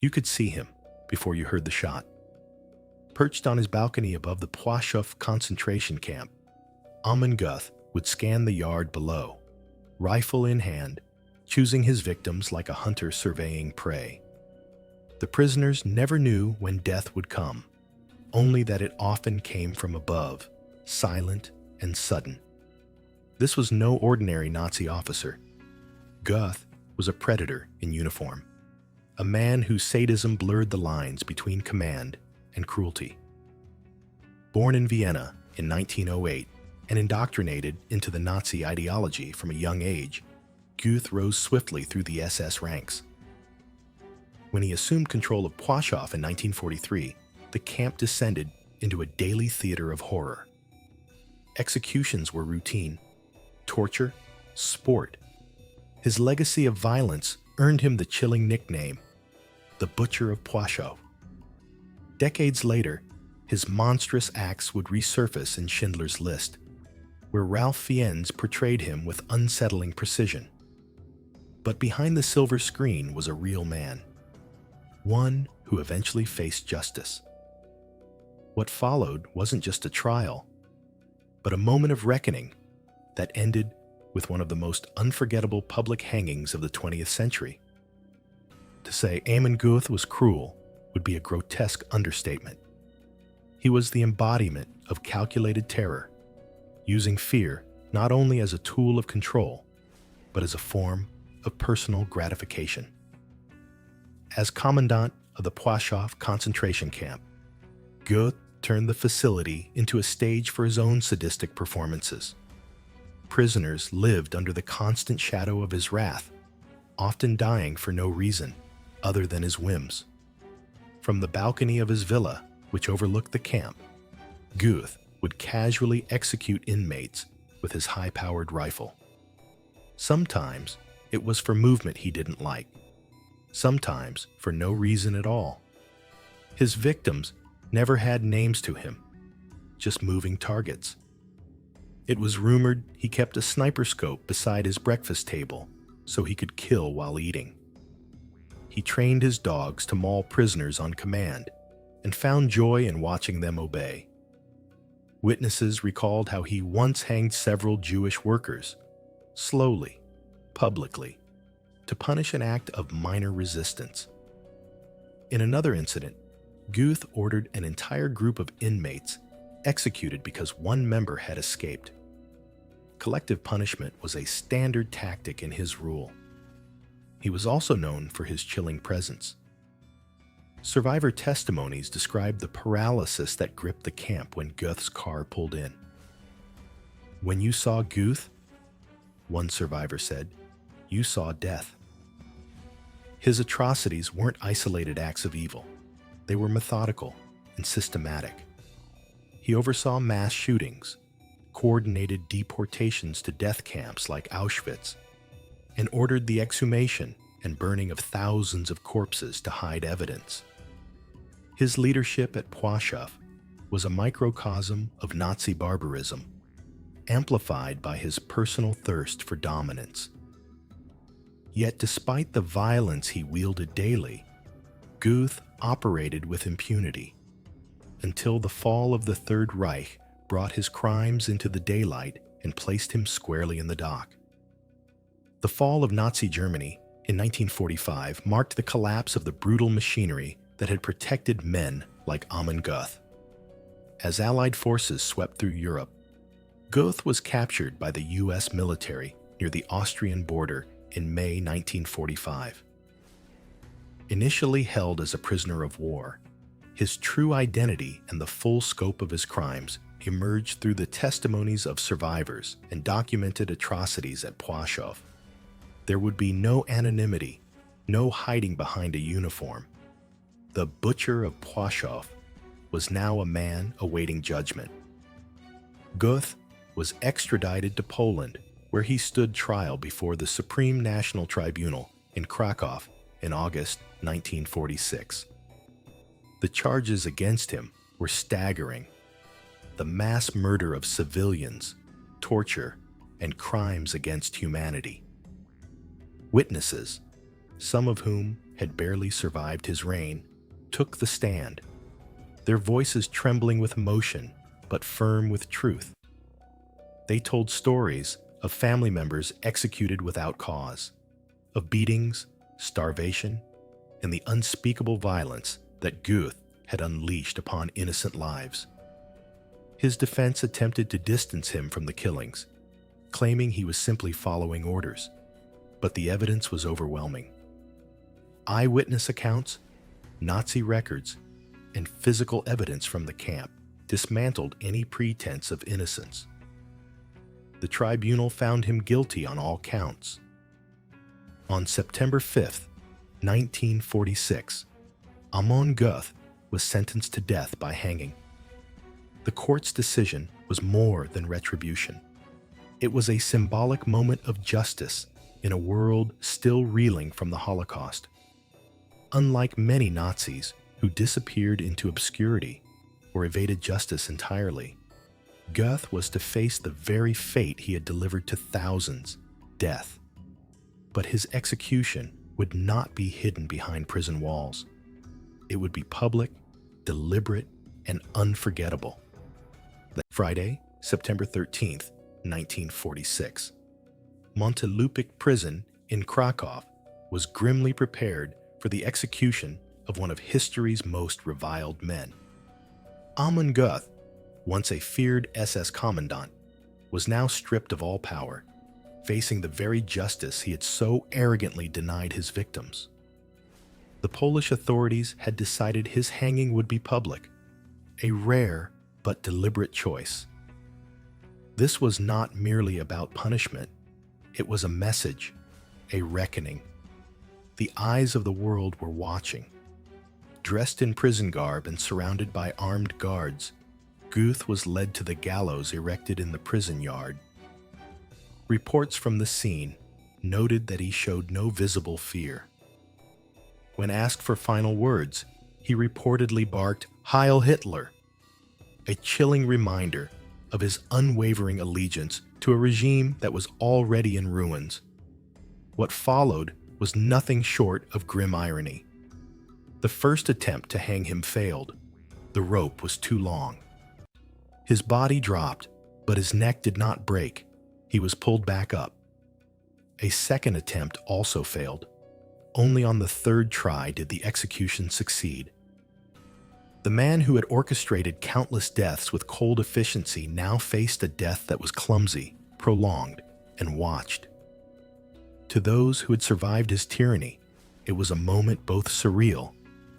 You could see him before you heard the shot. Perched on his balcony above the Płaszów concentration camp, Amon Göth would scan the yard below, rifle in hand, choosing his victims like a hunter surveying prey. The prisoners never knew when death would come, only that it often came from above, silent and sudden. This was no ordinary Nazi officer. Göth was a predator in uniform, a man whose sadism blurred the lines between command and cruelty. Born in Vienna in 1908 and indoctrinated into the Nazi ideology from a young age, Göth rose swiftly through the SS ranks. When he assumed control of Płaszów in 1943, the camp descended into a daily theater of horror. Executions were routine, torture, sport. His legacy of violence earned him the chilling nickname, the Butcher of Płaszów. Decades later, his monstrous acts would resurface in Schindler's List, where Ralph Fiennes portrayed him with unsettling precision. But behind the silver screen was a real man, one who eventually faced justice. What followed wasn't just a trial, but a moment of reckoning that ended with one of the most unforgettable public hangings of the 20th century. To say Amon Göth was cruel would be a grotesque understatement. He was the embodiment of calculated terror, using fear not only as a tool of control, but as a form of personal gratification. As commandant of the Płaszów concentration camp, Göth turned the facility into a stage for his own sadistic performances. Prisoners lived under the constant shadow of his wrath, often dying for no reason other than his whims. From the balcony of his villa, which overlooked the camp, Göth would casually execute inmates with his high-powered rifle. Sometimes it was for movement he didn't like, sometimes for no reason at all. His victims never had names to him, just moving targets. It was rumored he kept a sniper scope beside his breakfast table so he could kill while eating. He trained his dogs to maul prisoners on command and found joy in watching them obey. Witnesses recalled how he once hanged several Jewish workers, slowly, publicly, to punish an act of minor resistance. In another incident, Göth ordered an entire group of inmates executed because one member had escaped. Collective punishment was a standard tactic in his rule. He was also known for his chilling presence. Survivor testimonies described the paralysis that gripped the camp when Göth's car pulled in. "When you saw Göth," one survivor said, "you saw death." His atrocities weren't isolated acts of evil. They were methodical and systematic. He oversaw mass shootings, coordinated deportations to death camps like Auschwitz, and ordered the exhumation and burning of thousands of corpses to hide evidence. His leadership at Płaszów was a microcosm of Nazi barbarism, amplified by his personal thirst for dominance. Yet despite the violence he wielded daily, Göth operated with impunity, until the fall of the Third Reich brought his crimes into the daylight and placed him squarely in the dock. The fall of Nazi Germany in 1945 marked the collapse of the brutal machinery that had protected men like Amon Göth. As Allied forces swept through Europe, Göth was captured by the US military near the Austrian border in May 1945. Initially held as a prisoner of war, his true identity and the full scope of his crimes emerged through the testimonies of survivors and documented atrocities at Płaszów. There would be no anonymity, no hiding behind a uniform. The Butcher of Płaszów was now a man awaiting judgment. Göth was extradited to Poland, where he stood trial before the Supreme National Tribunal in Krakow in August 1946. The charges against him were staggering: the mass murder of civilians, torture, and crimes against humanity. Witnesses, some of whom had barely survived his reign, took the stand, their voices trembling with emotion but firm with truth. They told stories of family members executed without cause, of beatings, starvation, and the unspeakable violence that Göth had unleashed upon innocent lives. His defense attempted to distance him from the killings, claiming he was simply following orders, but the evidence was overwhelming. Eyewitness accounts, Nazi records, and physical evidence from the camp dismantled any pretense of innocence. The tribunal found him guilty on all counts. On September 5, 1946, Amon Göth was sentenced to death by hanging. The court's decision was more than retribution. It was a symbolic moment of justice in a world still reeling from the Holocaust. Unlike many Nazis who disappeared into obscurity or evaded justice entirely, Göth was to face the very fate he had delivered to thousands, death. But his execution would not be hidden behind prison walls. It would be public, deliberate, and unforgettable. Friday, September 13th, 1946. Montelupich prison in Krakow was grimly prepared for the execution of one of history's most reviled men. Amon Göth, once a feared SS commandant, was now stripped of all power, facing the very justice he had so arrogantly denied his victims. The Polish authorities had decided his hanging would be public, a rare but deliberate choice. This was not merely about punishment. It was a message, a reckoning. The eyes of the world were watching. Dressed in prison garb and surrounded by armed guards, Göth was led to the gallows erected in the prison yard. Reports from the scene noted that he showed no visible fear. When asked for final words, he reportedly barked, "Heil Hitler!" a chilling reminder of his unwavering allegiance to a regime that was already in ruins. What followed was nothing short of grim irony. The first attempt to hang him failed. The rope was too long. His body dropped, but his neck did not break. He was pulled back up. A second attempt also failed. Only on the third try did the execution succeed. The man who had orchestrated countless deaths with cold efficiency now faced a death that was clumsy, prolonged, and watched. To those who had survived his tyranny, it was a moment both surreal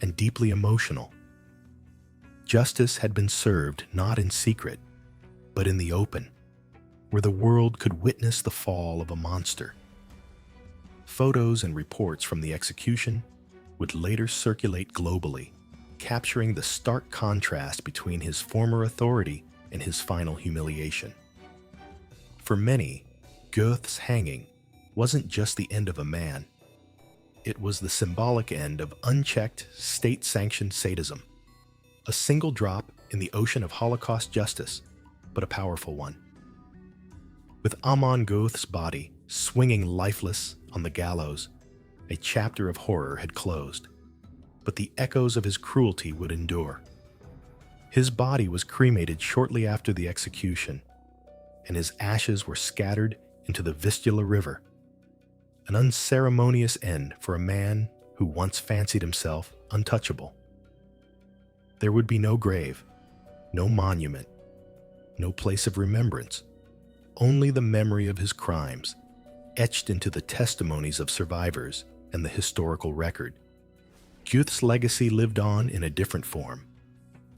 and deeply emotional. Justice had been served not in secret, but in the open, where the world could witness the fall of a monster. Photos and reports from the execution would later circulate globally, capturing the stark contrast between his former authority and his final humiliation. For many, Göth's hanging wasn't just the end of a man. It was the symbolic end of unchecked, state-sanctioned sadism. A single drop in the ocean of Holocaust justice, but a powerful one. With Amon Göth's body swinging lifeless on the gallows, a chapter of horror had closed. But the echoes of his cruelty would endure. His body was cremated shortly after the execution, and his ashes were scattered into the Vistula River. An unceremonious end for a man who once fancied himself untouchable. There would be no grave, no monument, no place of remembrance, only the memory of his crimes, etched into the testimonies of survivors and the historical record. Göth's legacy lived on in a different form,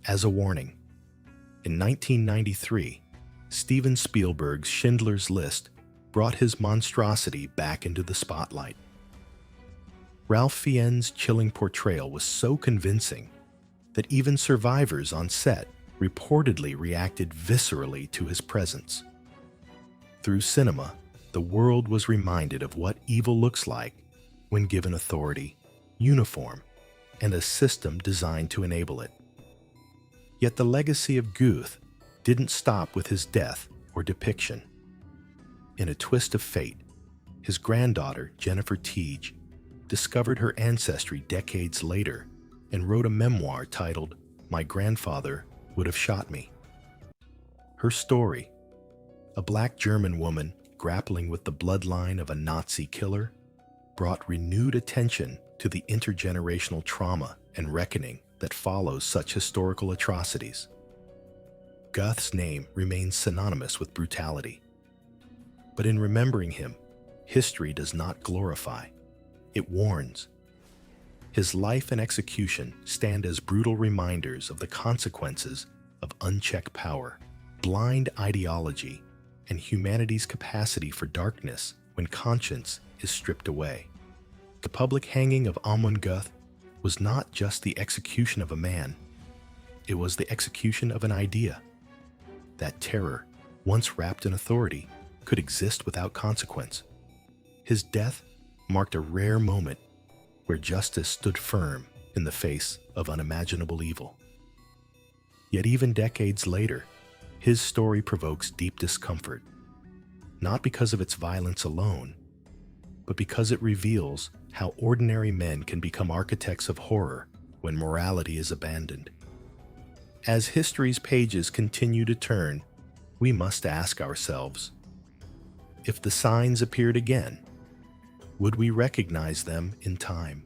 as a warning. In 1993, Steven Spielberg's Schindler's List brought his monstrosity back into the spotlight. Ralph Fiennes' chilling portrayal was so convincing that even survivors on set reportedly reacted viscerally to his presence. Through cinema, the world was reminded of what evil looks like when given authority, uniform, and a system designed to enable it. Yet the legacy of Göth didn't stop with his death or depiction. In a twist of fate, his granddaughter, Jennifer Teege, discovered her ancestry decades later and wrote a memoir titled "My Grandfather Would Have Shot Me." Her story, a Black German woman grappling with the bloodline of a Nazi killer, brought renewed attention to the intergenerational trauma and reckoning that follows such historical atrocities. Göth's name remains synonymous with brutality. But in remembering him, history does not glorify, it warns. His life and execution stand as brutal reminders of the consequences of unchecked power, blind ideology, and humanity's capacity for darkness when conscience is stripped away. The public hanging of Amon Göth was not just the execution of a man, it was the execution of an idea. That terror, once wrapped in authority, could exist without consequence. His death marked a rare moment where justice stood firm in the face of unimaginable evil. Yet even decades later, his story provokes deep discomfort, not because of its violence alone, but because it reveals how ordinary men can become architects of horror when morality is abandoned. As history's pages continue to turn, we must ask ourselves, if the signs appeared again, would we recognize them in time?